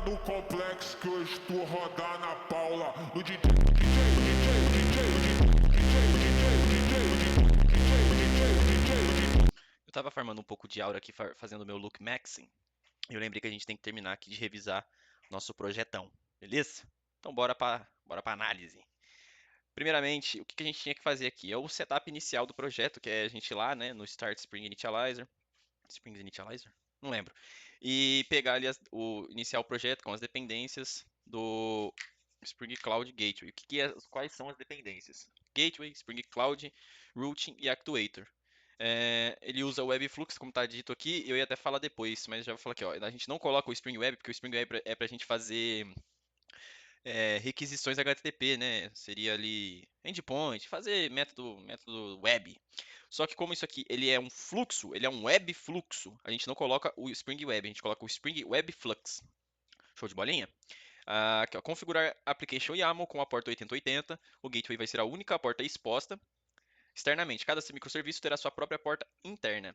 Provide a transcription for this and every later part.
no complexo que eu estou rodando na Paula. No DJ, Eu tava farmando um pouco de aura aqui, fazendo meu look maxing. E eu lembrei que a gente tem que terminar aqui de revisar nosso projetão, beleza? Então bora pra análise. Primeiramente, o que que a gente tinha que fazer aqui? É o setup inicial do projeto, que é a gente ir lá, né, no Start Spring Initializer. Spring Initializer? Não lembro. E pegar ali iniciar o projeto com as dependências do Spring Cloud Gateway. Quais são as dependências? Gateway, Spring Cloud, Routing e Actuator. Ele usa o Webflux, como está dito aqui, eu ia até falar depois, mas já vou falar aqui, ó, a gente não coloca o Spring Web, porque o Spring Web é para a gente fazer requisições HTTP, né? Seria ali endpoint, fazer método web. Só que como isso aqui ele é um fluxo, ele é um web fluxo, a gente não coloca o Spring Web, a gente coloca o Spring Web Flux. Show de bolinha? Aqui, ó, configurar Application YAML com a porta 8080. O gateway vai ser a única porta exposta. Externamente, cada microserviço terá sua própria porta interna.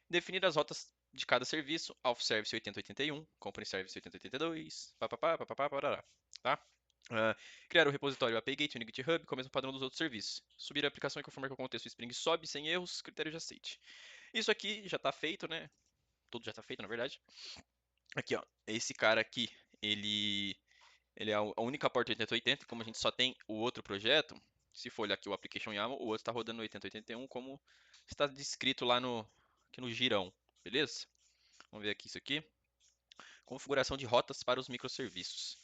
Definir as rotas de cada serviço, Auth Service 8081, Company Service 8082, papapá, papapá, parará, tá? Criar o repositório API Gateway no GitHub com o mesmo padrão dos outros serviços. Subir a aplicação e confirmar que o contexto Spring sobe sem erros, critério de aceite. Isso aqui já está feito, né? Tudo já está feito, na verdade. Aqui, ó, esse cara aqui, ele é a única porta 8080, como a gente só tem o outro projeto, se for olhar aqui o Application YAML, o outro está rodando no 8081, como está descrito lá aqui no girão, beleza? Vamos ver aqui isso aqui. Configuração de rotas para os microserviços.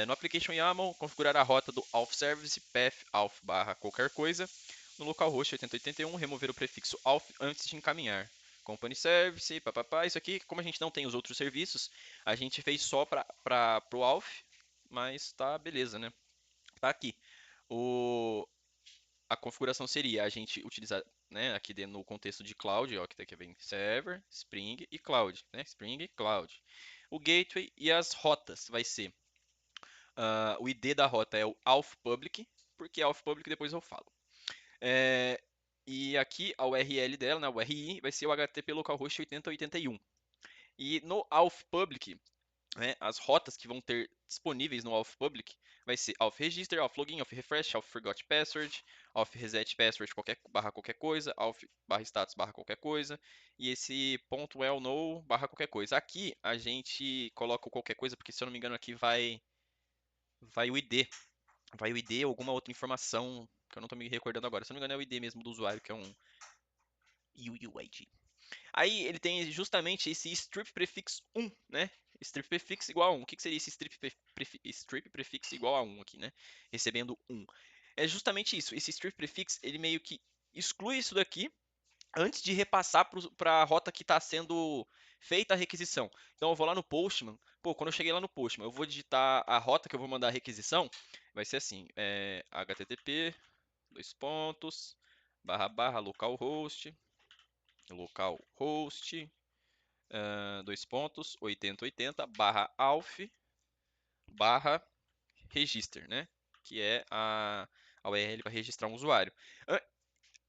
No Application YAML, configurar a rota do auth service path auth barra qualquer coisa. No localhost 8081, remover o prefixo auth antes de encaminhar. Company service, papapá. Isso aqui, como a gente não tem os outros serviços, a gente fez só para o auth, mas tá beleza, né? Tá aqui. A configuração seria a gente utilizar, né, aqui dentro no contexto de cloud, ó, que aqui vem server, Spring e cloud, né? Spring, cloud. O gateway e as rotas vai ser o ID da rota é o auth public, porque auth public depois eu falo. E aqui a URL dela, né, o URI, vai ser o HTTP localhost 8081. E no auth public, né, as rotas que vão ter disponíveis no auth public vai ser auth register, auth login, auth refresh, auth forgot password, auth reset password qualquer coisa, auth barra status barra qualquer coisa, e esse ponto well no barra qualquer coisa. Aqui a gente coloca o qualquer coisa, porque se eu não me engano aqui vai o ID, vai o ID ou alguma outra informação que eu não estou me recordando agora. Se eu não me engano é o ID mesmo do usuário, que é um UUID. Aí ele tem justamente esse strip prefix 1, né? Strip prefix igual a 1. O que seria esse strip prefix igual a 1 aqui, né? Recebendo 1. É justamente isso. Esse strip prefix, ele meio que exclui isso daqui antes de repassar para a rota que está sendo feita a requisição. Então eu vou lá no Postman. Pô, quando eu cheguei lá no Postman, eu vou digitar a rota que eu vou mandar a requisição. Vai ser assim, http, dois pontos, barra barra localhost, dois pontos, 8080, barra auth, barra register, né? Que é a URL para registrar um usuário.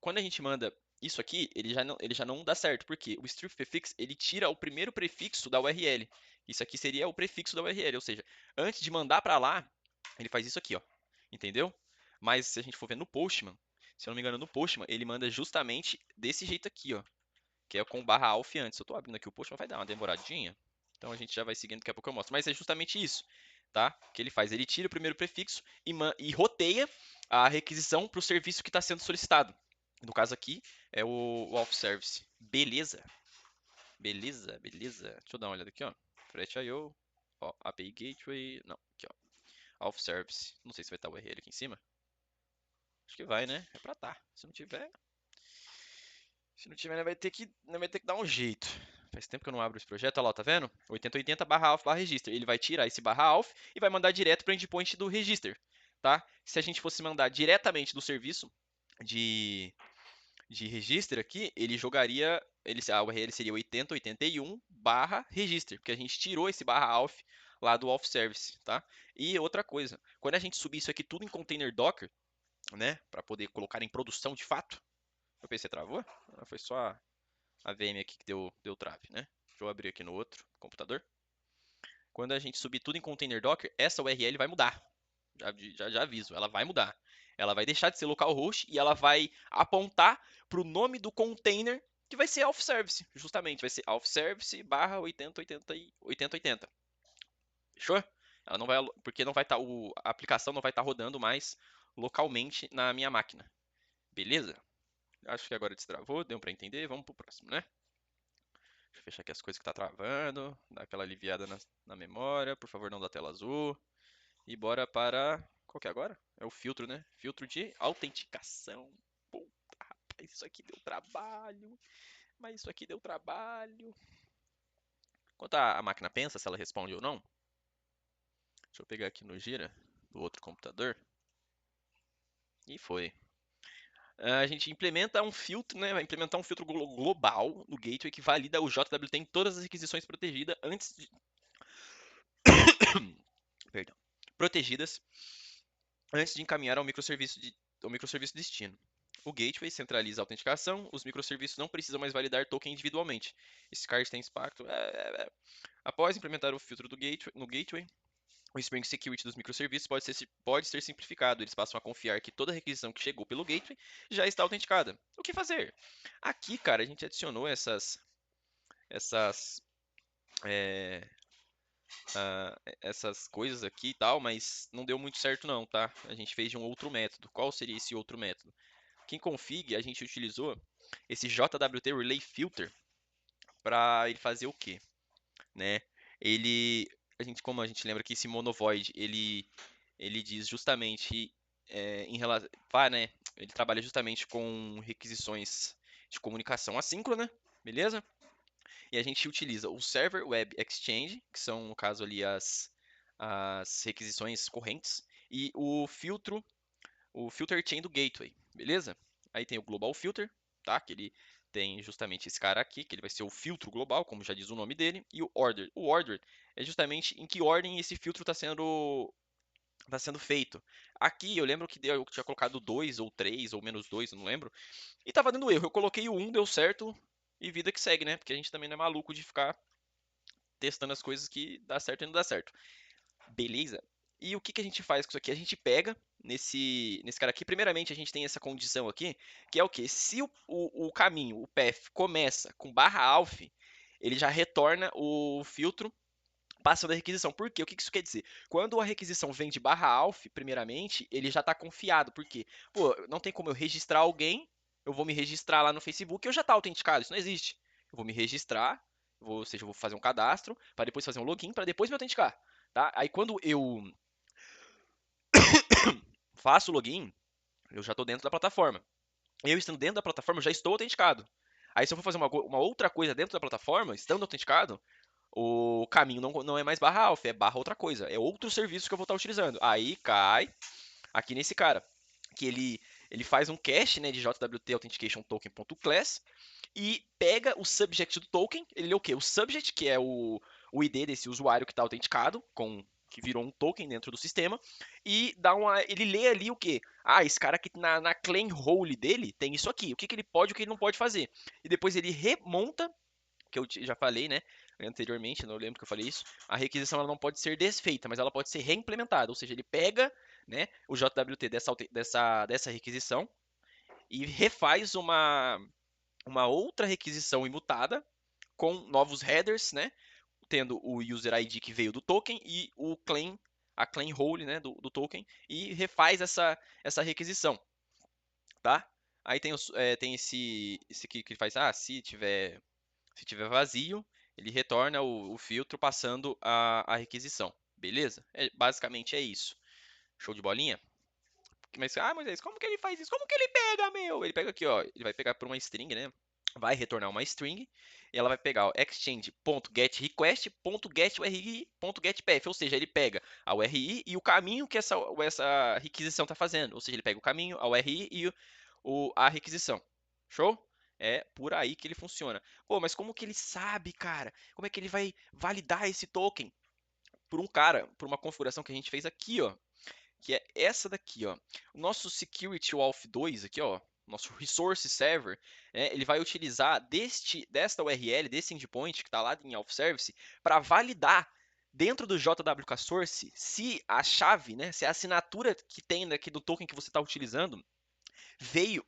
Quando a gente manda isso aqui, ele já não dá certo, porque o strip prefix ele tira o primeiro prefixo da URL. Isso aqui seria o prefixo da URL, ou seja, antes de mandar para lá, ele faz isso aqui, ó. Entendeu? Mas se a gente for ver no Postman, se eu não me engano, no Postman, ele manda justamente desse jeito aqui, ó, que é com barra alf antes. Eu tô abrindo aqui o Postman, vai dar uma demoradinha. Então a gente já vai seguindo, daqui a pouco eu mostro. Mas é justamente isso, tá? Que ele faz. Ele tira o primeiro prefixo e roteia a requisição para o serviço que está sendo solicitado. No caso aqui é o auth service. Beleza? Beleza, beleza. Deixa eu dar uma olhada aqui, ó. Fret.io, ó, API Gateway, não, aqui, ó. Auth service. Não sei se vai estar o URL aqui em cima. Acho que vai, né? É pra tá. Se não tiver, vai ter que dar um jeito. Faz tempo que eu não abro esse projeto, olha lá, tá vendo? 8080 barra auth barra register. Ele vai tirar esse barra auth e vai mandar direto para o endpoint do register, tá? Se a gente fosse mandar diretamente do serviço de register aqui, ele jogaria, a URL seria 8081 barra register, porque a gente tirou esse barra auth lá do auth service, tá? E outra coisa, quando a gente subir isso aqui tudo em container Docker, né, para poder colocar em produção de fato, meu PC travou? Foi só a VM aqui que deu trave, né? Deixa eu abrir aqui no outro computador. quando a gente subir tudo em container Docker, essa URL vai mudar. Já aviso, ela vai mudar. Ela vai deixar de ser localhost e ela vai apontar para o nome do container que vai ser off-service, justamente. Vai ser off-service barra 8080. Fechou? Ela não vai, porque não vai estar, a aplicação não vai estar rodando mais localmente na minha máquina. Beleza? Acho que agora destravou, deu para entender. Vamos pro próximo, né? Deixa eu fechar aqui as coisas que tá travando, dar aquela aliviada na memória, por favor, não dá tela azul. E bora para. Qual que é agora? É o filtro, né? Filtro de autenticação. Puta, rapaz, isso aqui deu trabalho. Mas isso aqui deu trabalho. Enquanto a máquina pensa se ela responde ou não, deixa eu pegar aqui no Gira do outro computador. E foi. A gente implementa um filtro, né? Vai implementar um filtro global no gateway que valida o JWT em todas as requisições protegidas antes de. Perdão. Protegidas antes de encaminhar ao microserviço destino. O gateway centraliza a autenticação, os microserviços não precisam mais validar token individualmente. Esse card tem impacto. Após implementar o filtro no gateway, o Spring Security dos microserviços pode ser simplificado. Eles passam a confiar que toda requisição que chegou pelo gateway já está autenticada. O que fazer? Aqui, cara, a gente adicionou essas, é, essas coisas aqui e tal, mas não deu muito certo não, tá? A gente fez de um outro método. Qual seria esse outro método? Aqui em config, a gente utilizou esse JWT Relay Filter para ele fazer o quê? Né? Como a gente lembra que esse monovoid, ele diz justamente em relação, né? Ele trabalha justamente com requisições de comunicação assíncrona, beleza? E a gente utiliza o Server Web Exchange, que são, no caso ali, as requisições correntes, e o filter chain do gateway, beleza? Aí tem o global filter, tá? Que ele tem justamente esse cara aqui, que ele vai ser o filtro global, como já diz o nome dele, e o order. O order é justamente em que ordem esse filtro está sendo feito. Aqui eu lembro que eu tinha colocado 2 ou 3 ou menos 2, não lembro, e tava dando erro. Eu coloquei o 1, deu certo, e vida que segue, né? Porque a gente também não é maluco de ficar testando as coisas que dá certo e não dá certo. Beleza? E o que, que a gente faz com isso aqui? A gente pega nesse cara aqui. Primeiramente, a gente tem essa condição aqui, que é o que? Se o caminho, o path, começa com /alf, ele já retorna o filtro passando a requisição. Por quê? O que isso quer dizer? Quando a requisição vem de /alf, primeiramente, ele já está confiado. Por quê? Pô, não tem como eu registrar alguém, eu vou me registrar lá no Facebook, eu já está autenticado, isso não existe. Eu vou me registrar, ou seja, eu vou fazer um cadastro, para depois fazer um login, para depois me autenticar. Tá? Aí quando eu faço o login, eu já estou dentro da plataforma. Eu estando dentro da plataforma, eu já estou autenticado. Aí se eu for fazer uma outra coisa dentro da plataforma, estando autenticado, o caminho não é mais /alf, é outra coisa. É outro serviço que eu vou estar utilizando. Aí cai aqui nesse cara, que ele faz um cache, né, de JWT Authentication Token.class e pega o subject do token. Ele lê o quê? O subject, que é o ID desse usuário que está autenticado, que virou um token dentro do sistema, e ele lê ali o quê? Ah, esse cara aqui na claim role dele tem isso aqui. O que ele pode e o que ele não pode fazer. E depois ele remonta, que eu já falei, né? Anteriormente, não lembro que eu falei isso. A requisição ela não pode ser desfeita, mas ela pode ser reimplementada. Ou seja, ele pega, né, o JWT dessa requisição e refaz uma outra requisição imutada com novos headers, né? Tendo o user ID que veio do token e a claim role, né, do token, e refaz essa requisição, tá? Aí tem esse aqui que ele faz, se tiver vazio, ele retorna o filtro passando a requisição, beleza? Basicamente é isso. Show de bolinha? Mas, Moisés, como que ele faz isso? Como que ele pega, meu? Ele pega aqui, ó, ele vai pegar por uma string, né? Vai retornar uma string, e ela vai pegar o exchange.getRequest.getURI.getPath, ou seja, ele pega a URI e o caminho que essa requisição está fazendo, ou seja, ele pega o caminho, a URI e a requisição. Show? É por aí que ele funciona. Pô, mas como que ele sabe, cara? Como é que ele vai validar esse token? Por uma configuração que a gente fez aqui, ó, que é essa daqui, ó. O nosso Security Auth 2 aqui, ó, nosso Resource Server, né, ele vai utilizar desta URL, desse endpoint que está lá em Auth Service, para validar dentro do JWK Source, se a chave, né, se a assinatura que tem aqui do token que você está utilizando veio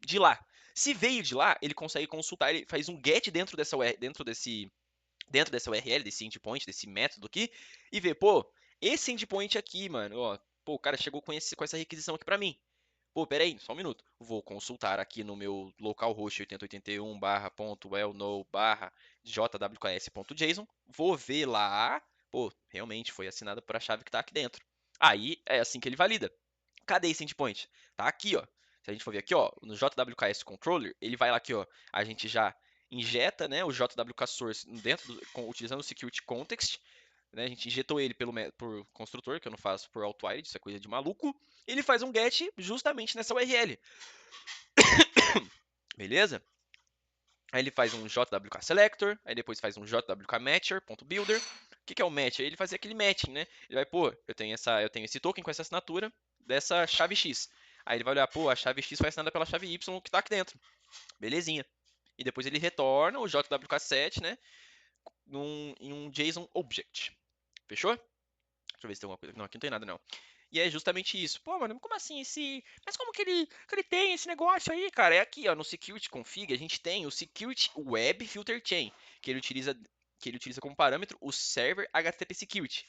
de lá. Se veio de lá, ele consegue consultar, ele faz um get dentro dessa URL, desse endpoint, desse método aqui, e ver, pô, esse endpoint aqui, mano, ó, pô, o cara chegou com essa requisição aqui para mim. Pô, peraí, só um minuto. Vou consultar aqui no meu localhost 8081/.well/no/jwks.json. Vou ver lá. Pô, realmente foi assinada por a chave que está aqui dentro. Aí é assim que ele valida. Cadê esse endpoint? Tá aqui, ó. Se a gente for ver aqui, ó, no JWKS Controller, ele vai lá aqui, ó. A gente já injeta, né, o JWK Source utilizando o Security Context, né? A gente injetou ele por construtor, que eu não faço por Outwired, isso é coisa de maluco. Ele faz um get justamente nessa URL. Beleza? Aí ele faz um JWK Selector, aí depois faz um JWK Matcher.builder. O que é o match? Aí ele faz aquele matching, né? Ele vai, pô, eu tenho esse token com essa assinatura dessa chave X. Aí ele vai olhar, pô, a chave X foi assinada pela chave Y que está aqui dentro. Belezinha. E depois ele retorna o JWK7, né? Em um JSON Object. Fechou? Deixa eu ver se tem alguma coisa. Não, aqui não tem nada, não. E é justamente isso. Pô, mano, como assim esse. Mas como que ele tem esse negócio aí, cara? É aqui, ó, no Security Config, a gente tem o Security Web Filter Chain, que ele utiliza como parâmetro o Server HTTP Security.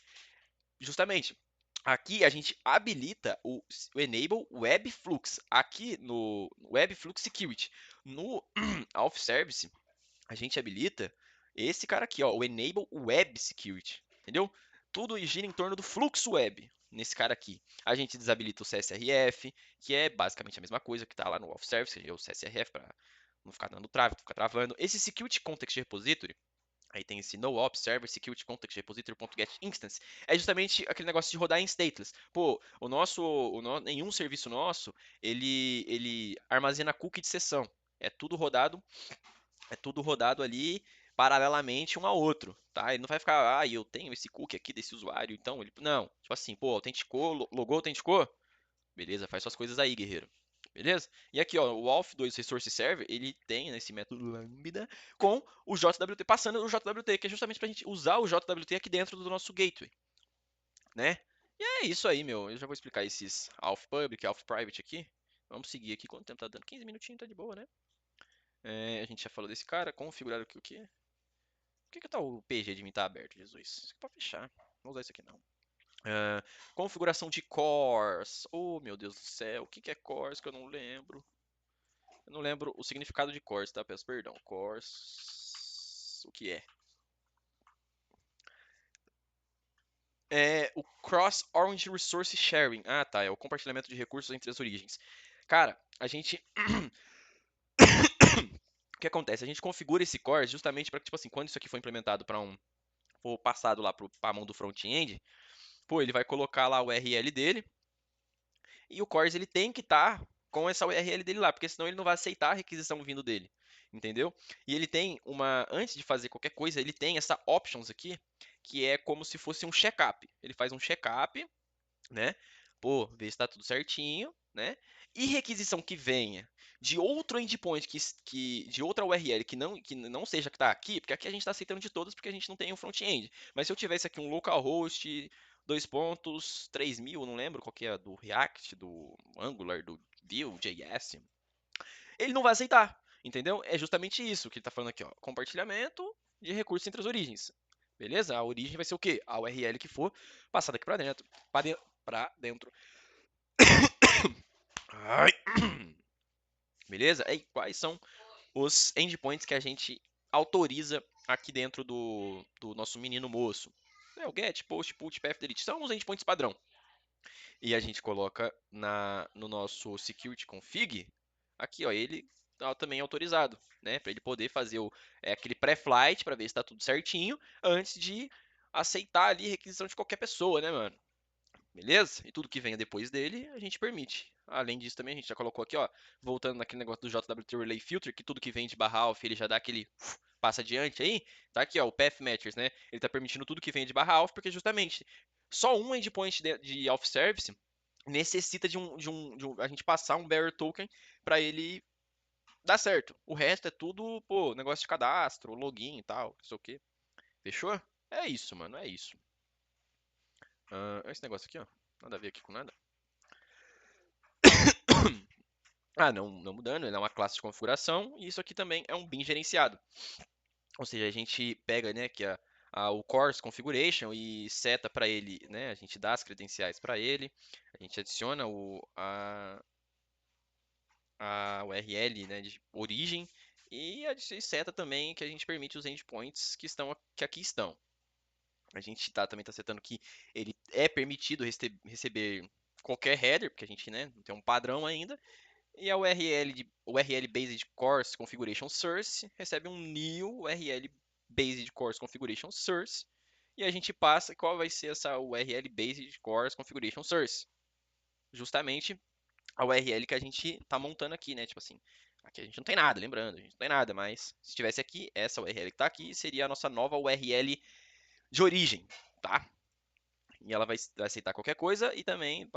Justamente, aqui a gente habilita o Enable Web Flux, aqui no Web Flux Security. No Auth Service, a gente habilita esse cara aqui, ó, o Enable Web Security, entendeu? Tudo gira em torno do fluxo web, nesse cara aqui. A gente desabilita o CSRF, que é basicamente a mesma coisa que está lá no Auth Service, que é o CSRF para não ficar dando trave, ficar travando. Esse Security Context Repository, aí tem esse no-op server security context repository.get instance. É justamente aquele negócio de rodar em stateless. Pô, nenhum serviço nosso, ele armazena cookie de sessão. É tudo rodado é tudo rodado ali paralelamente um ao outro, tá? Ele não vai ficar, eu tenho esse cookie aqui desse usuário, então ele. Não, tipo assim, pô, autenticou, logou, autenticou? Beleza, faz suas coisas aí, guerreiro. Beleza? E aqui, ó, o Auth2 Resource Server, ele tem esse método Lambda com o JWT, passando o JWT, que é justamente pra gente usar o JWT aqui dentro do nosso gateway, né? E é isso aí, meu. Eu já vou explicar esses Auth Public, Auth Private aqui. Vamos seguir aqui. Quanto tempo tá dando? 15 minutinhos, tá de boa, né? A gente já falou desse cara, configurar aqui o quê? Por que tá o PG de mim tá aberto, Jesus? Isso aqui é pra fechar. Não vou usar isso aqui não. Configuração de cores. Oh, meu Deus do céu. O que é cores que eu não lembro? Eu não lembro o significado de cores, tá? Peço perdão. Cores. O que é? É o Cross Orange Resource Sharing. Ah, tá. É o compartilhamento de recursos entre as origens. Cara, a gente. O que acontece? A gente configura esse cores justamente para que, tipo assim, quando isso aqui for implementado for passado lá para a mão do front-end, pô, ele vai colocar lá o URL dele e o cores ele tem que estar com essa URL dele lá, porque senão ele não vai aceitar a requisição vindo dele, entendeu? E ele tem antes de fazer qualquer coisa, ele tem essa options aqui, que é como se fosse um check-up. Ele faz um check-up, né? Pô, ver se está tudo certinho, né? E requisição que venha de outro endpoint de outra URL que não seja que está aqui, porque aqui a gente está aceitando de todas porque a gente não tem um front-end. Mas se eu tivesse aqui um localhost 2.3000, não lembro qual que é, do React, do Angular, do Vue.js, ele não vai aceitar, entendeu? É justamente isso que ele está falando aqui, ó. Compartilhamento de recursos entre as origens. Beleza? A origem vai ser o quê? A URL que for passada aqui para dentro. Para dentro. Ai. Beleza? E quais são os endpoints que a gente autoriza aqui dentro do nosso menino moço? O get, post, put, path, delete. São os endpoints padrão. E a gente coloca no nosso security config, aqui, ó, ele tá também autorizado, né? Para ele poder fazer aquele pré-flight para ver se está tudo certinho antes de aceitar ali requisição de qualquer pessoa, né, mano? Beleza? E tudo que venha depois dele, a gente permite. Além disso, também a gente já colocou aqui, ó, voltando naquele negócio do JWT Relay Filter, que tudo que vem de barra alpha, ele já dá aquele passa adiante aí. Tá aqui, ó, o Path Matchers, né? Ele tá permitindo tudo que vem de barra alpha, porque justamente só um endpoint de Auth Service necessita a gente passar um bearer token para ele dar certo. O resto é tudo, pô, negócio de cadastro, login e tal, não sei o que. Fechou? É isso, mano, é isso. Esse negócio aqui, ó. Nada a ver aqui com nada. Ah, não mudando, ele é uma classe de configuração e isso aqui também é um bin gerenciado. Ou seja, a gente pega, né, que o course configuration e seta para ele, né, a gente dá as credenciais para ele, a gente adiciona a URL, né, de origem e seta também que a gente permite os endpoints que aqui estão. A gente também está setando que ele é permitido receber qualquer header, porque a gente, né, não tem um padrão ainda. E a URL Based Course Configuration Source recebe um new URL Based Course Configuration Source. E a gente passa qual vai ser essa URL Based Course Configuration Source. Justamente a URL que a gente está montando aqui, né? Tipo assim, aqui a gente não tem nada, lembrando, a gente não tem nada, mas se tivesse aqui, essa URL que está aqui seria a nossa nova URL de origem, tá? E ela vai aceitar qualquer coisa e também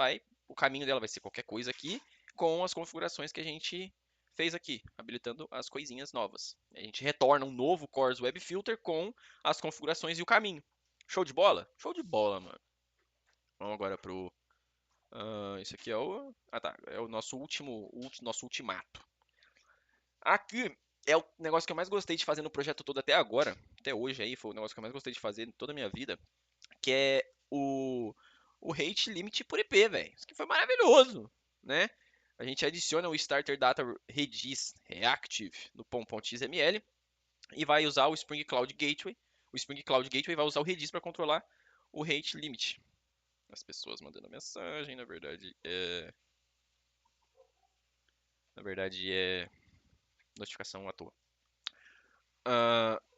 o caminho dela vai ser qualquer coisa aqui com as configurações que a gente fez aqui, habilitando as coisinhas novas. A gente retorna um novo Cores Web Filter com as configurações e o caminho. Show de bola? Show de bola, mano. Vamos agora pro... esse aqui é o... Ah, tá. É o nosso nosso ultimato. Aqui é o negócio que eu mais gostei de fazer no projeto todo até agora. Até hoje aí, foi o negócio que eu mais gostei de fazer em toda a minha vida. Que é o rate limit por IP, velho. Isso aqui foi maravilhoso, né? A gente adiciona o starter data redis reactive no pom.xml e vai usar o Spring Cloud Gateway. O Spring Cloud Gateway vai usar o redis para controlar o rate limit. As pessoas mandando mensagem, na verdade é notificação à toa.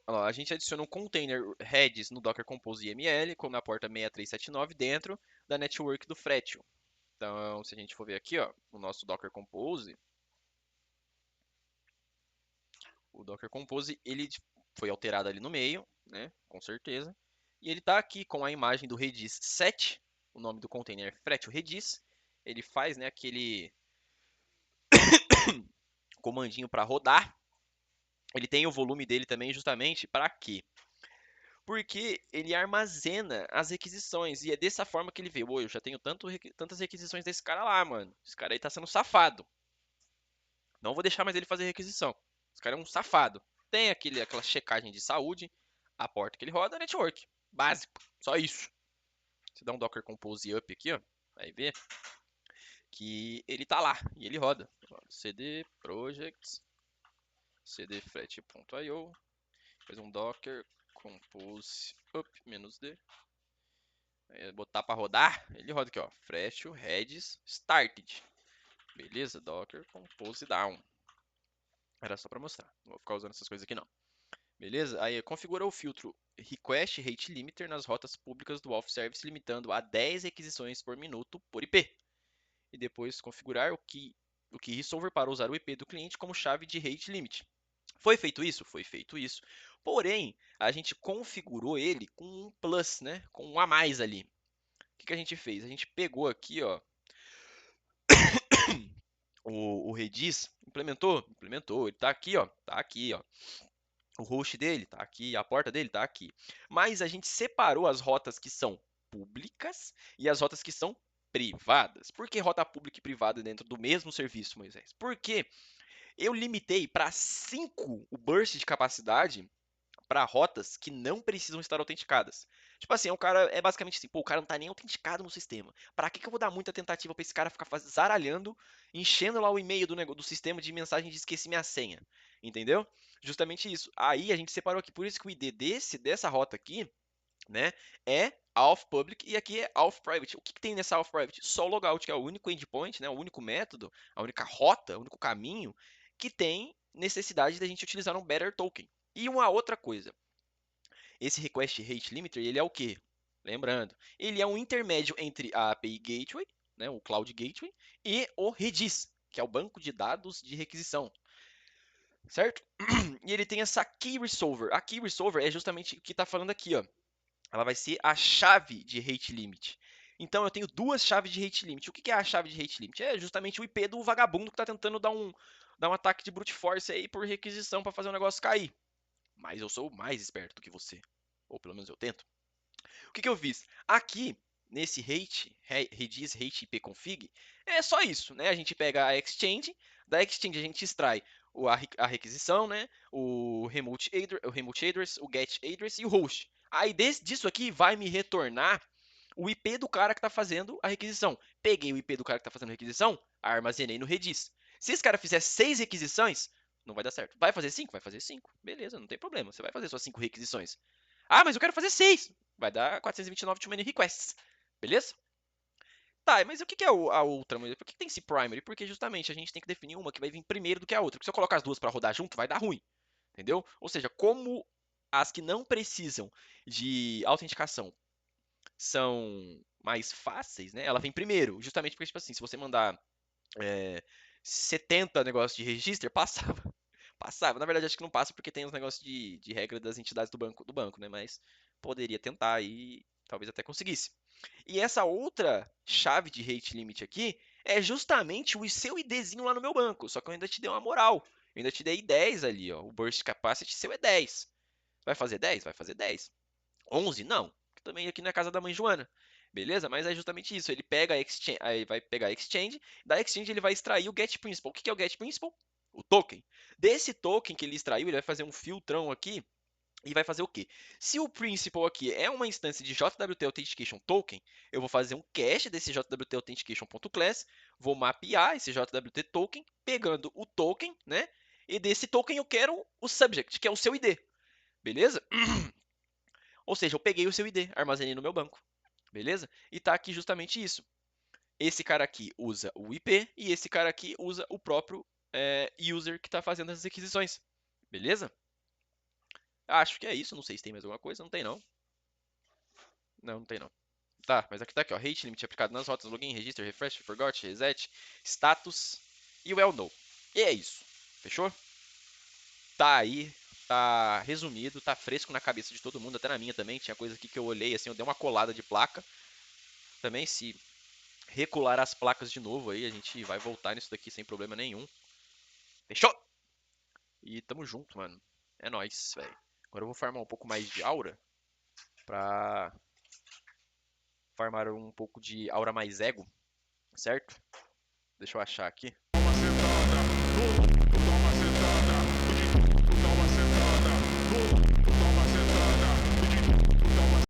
A gente adiciona um container Redis no Docker Compose YML, como na porta 6379, dentro da network do Fretio. Então, se a gente for ver aqui, ó, o nosso Docker Compose, o Docker Compose, ele foi alterado ali no meio, né, com certeza. E ele está aqui com a imagem do Redis 7, o nome do container é Fretio Redis. Ele faz, né, aquele comandinho para rodar. Ele tem o volume dele também justamente para quê? Porque ele armazena as requisições. E é dessa forma que ele vê. Oi, eu já tenho tantas requisições desse cara lá, mano. Esse cara aí tá sendo safado. Não vou deixar mais ele fazer requisição. Esse cara é um safado. Tem aquela checagem de saúde. A porta que ele roda é network. Básico. Só isso. Você dá um Docker Compose up aqui, ó. Vai ver que ele tá lá. E ele roda. cd projects cdfret.io. Faz um Docker Compose up -d. Botar para rodar, ele roda aqui, ó. Fretio Redis Started. Beleza? Docker Compose Down. Era só para mostrar. Não vou ficar usando essas coisas aqui não. Beleza? Aí configura o filtro Request Rate Limiter nas rotas públicas do Off Service, limitando a 10 requisições por minuto por IP. E depois configurar o key resolver para usar o IP do cliente como chave de rate limit. Foi feito isso? Foi feito isso. Porém, a gente configurou ele com um plus, né? Com um a mais ali. O que a gente fez? A gente pegou aqui, ó, o Redis, implementou, ele tá aqui, ó, O host dele tá aqui, a porta dele tá aqui. Mas a gente separou as rotas que são públicas e as rotas que são privadas. Por que rota pública e privada dentro do mesmo serviço, Moisés? Porque eu limitei para 5 o burst de capacidade para rotas que não precisam estar autenticadas. Tipo assim, o cara é basicamente assim, pô, o cara não tá nem autenticado no sistema. Para que eu vou dar muita tentativa para esse cara ficar zaralhando, enchendo lá o e-mail do sistema de mensagem de esqueci minha senha, entendeu? Justamente isso. Aí a gente separou aqui, por isso que o ID dessa rota aqui, né, é auth public e aqui é auth private. O que tem nessa auth private? Só o logout, que é o único endpoint, né, o único método, a única rota, o único caminho que tem necessidade da gente utilizar um better token. E uma outra coisa, esse request rate limiter, ele é o quê? Lembrando, ele é um intermédio entre a API Gateway, né, o Cloud Gateway, e o Redis, que é o banco de dados de requisição, certo? E ele tem essa Key Resolver. A Key Resolver é justamente o que está falando aqui, ó. Ela vai ser a chave de rate limit. Então eu tenho duas chaves de rate limit. O que é a chave de rate limit? É justamente o IP do vagabundo que está tentando dar um ataque de brute force aí por requisição para fazer o negócio cair. Mas eu sou mais esperto do que você. Ou pelo menos eu tento. O que eu fiz? Aqui, nesse redis rate ipconfig, é só isso, né? A gente pega a exchange, da exchange a gente extrai a requisição, né? O remote address, o get address e o host. Aí disso aqui vai me retornar o IP do cara que está fazendo a requisição. Peguei o IP do cara que está fazendo a requisição, armazenei no redis. Se esse cara fizer 6 requisições, não vai dar certo. Vai fazer 5? Vai fazer 5. Beleza, não tem problema. Você vai fazer suas 5 requisições. Ah, mas eu quero fazer 6. Vai dar 429 too many requests. Beleza? Tá, mas o que é a outra? Por que tem esse primary? Porque justamente a gente tem que definir uma que vai vir primeiro do que a outra. Porque se eu colocar as duas para rodar junto, vai dar ruim. Entendeu? Ou seja, como as que não precisam de autenticação são mais fáceis, né? Ela vem primeiro, justamente porque, tipo assim, se você mandar 70 negócios de registro, passava. Passava. Na verdade, acho que não passa porque tem os negócios de regra das entidades do banco, né? Mas poderia tentar e talvez até conseguisse. E essa outra chave de rate limit aqui é justamente o seu IDzinho lá no meu banco. Só que eu ainda te dei uma moral. Eu ainda te dei 10 ali, ó. O burst capacity seu é 10. Vai fazer 10? Vai fazer 10. 11? Não. Também aqui na casa da mãe Joana. Beleza? Mas é justamente isso. Ele pega a exchange, aí vai pegar a exchange, da exchange ele vai extrair o get principal. O que é o get principal? O token. Desse token que ele extraiu, ele vai fazer um filtrão aqui e vai fazer o quê? Se o principal aqui é uma instância de JWT Authentication Token, eu vou fazer um cache desse JWT Authentication.class, vou mapear esse JWT Token, pegando o token, né? E desse token eu quero o subject, que é o seu ID. Beleza? Ou seja, eu peguei o seu ID, armazenei no meu banco. Beleza? E tá aqui justamente isso. Esse cara aqui usa o IP e esse cara aqui usa o próprio user que está fazendo as requisições. Beleza? Acho que é isso. Não sei se tem mais alguma coisa. Não tem, não. Não, não tem, não. Tá, mas aqui tá aqui, ó. Rate limit aplicado nas rotas, login, register, refresh, forgot, reset, status e o well no. E é isso. Fechou? Tá aí. Tá resumido, tá fresco na cabeça de todo mundo, até na minha também. Tinha coisa aqui que eu olhei assim, eu dei uma colada de placa. Também, se recolar as placas de novo aí, a gente vai voltar nisso daqui sem problema nenhum. Fechou? E tamo junto, mano. É nóis, velho. Agora eu vou farmar um pouco mais de aura. Pra farmar um pouco de aura mais ego. Certo? Deixa eu achar aqui. Toma sentada, toma sentada.